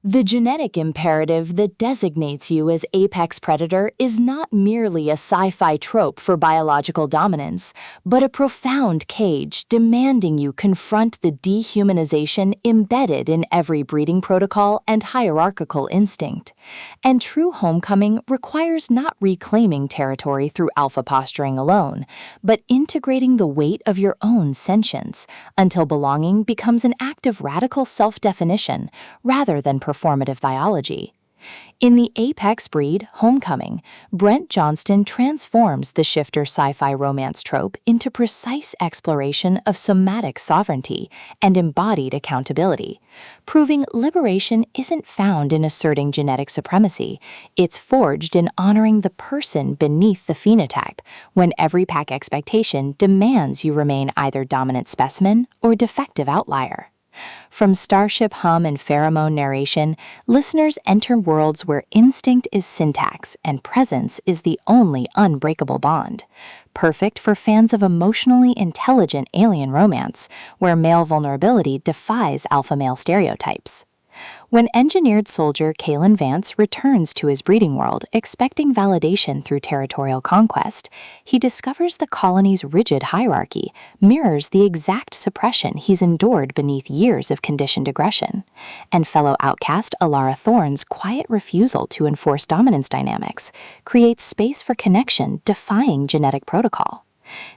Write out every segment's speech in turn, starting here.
The genetic imperative that designates you as apex predator is not merely a sci-fi trope for biological dominance, but a profound cage demanding you confront the dehumanization embedded in every breeding protocol and hierarchical instinct. And true homecoming requires not reclaiming territory through alpha posturing alone, but integrating the weight of your own sentience until belonging becomes an act of radical self-definition rather than performative biology. In the apex breed, Homecoming, Brent Johnston transforms the shifter sci-fi romance trope into precise exploration of somatic sovereignty and embodied accountability, proving liberation isn't found in asserting genetic supremacy, it's forged in honoring the person beneath the phenotype, when every pack expectation demands you remain either dominant specimen or defective outlier. From starship hum and pheromone narration, listeners enter worlds where instinct is syntax and presence is the only unbreakable bond. Perfect for fans of emotionally intelligent alien romance, where male vulnerability defies alpha male stereotypes. When engineered soldier Kalen Vance returns to his breeding world expecting validation through territorial conquest, he discovers the colony's rigid hierarchy mirrors the exact suppression he's endured beneath years of conditioned aggression, and fellow outcast Alara Thorne's quiet refusal to enforce dominance dynamics creates space for connection defying genetic protocol.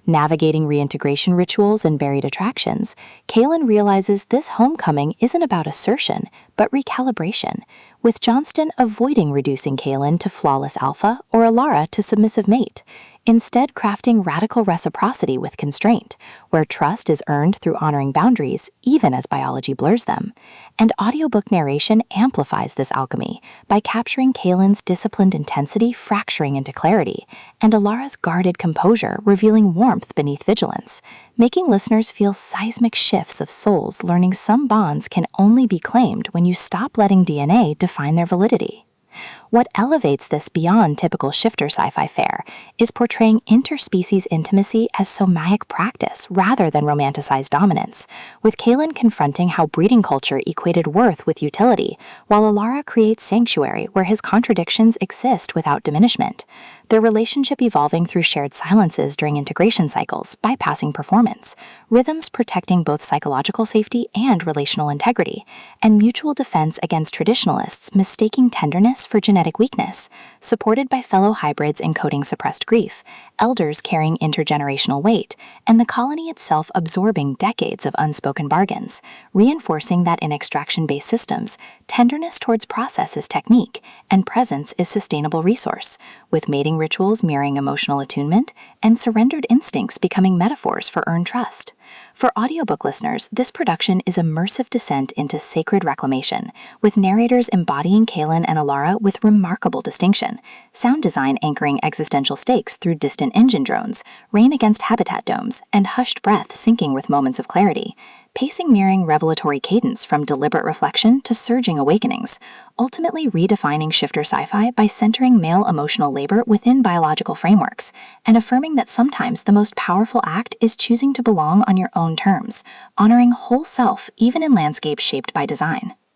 Navigating reintegration rituals and buried attractions, Kalen realizes this homecoming isn't about assertion, but recalibration, with Johnston avoiding reducing Kalen to flawless alpha or Alara to submissive mate, instead crafting radical reciprocity with constraint, where trust is earned through honoring boundaries even as biology blurs them. And audiobook narration amplifies this alchemy by capturing Kalen's disciplined intensity fracturing into clarity, and Alara's guarded composure revealing warmth beneath vigilance, making listeners feel seismic shifts of souls learning some bonds can only be claimed when you stop letting DNA define their validity. What elevates this beyond typical shifter sci-fi fare is portraying interspecies intimacy as somatic practice rather than romanticized dominance, with Kalen confronting how breeding culture equated worth with utility, while Alara creates sanctuary where his contradictions exist without diminishment, their relationship evolving through shared silences during integration cycles, bypassing performance, rhythms protecting both psychological safety and relational integrity, and mutual defense against traditionalists mistaking tenderness for genetic weakness, supported by fellow hybrids encoding suppressed grief, elders carrying intergenerational weight, and the colony itself absorbing decades of unspoken bargains, reinforcing that in extraction-based systems, tenderness towards process is technique, and presence is sustainable resource, with mating rituals mirroring emotional attunement, and surrendered instincts becoming metaphors for earned trust. For audiobook listeners, this production is immersive descent into sacred reclamation, with narrators embodying Kalen and Alara with remarkable distinction, sound design anchoring existential stakes through distant engine drones, rain against habitat domes, and hushed breath syncing with moments of clarity, pacing mirroring revelatory cadence from deliberate reflection to surging awakenings, ultimately redefining shifter sci-fi by centering male emotional labor within biological frameworks, and affirming that sometimes the most powerful act is choosing to belong on your own terms, honoring whole self even in landscapes shaped by design.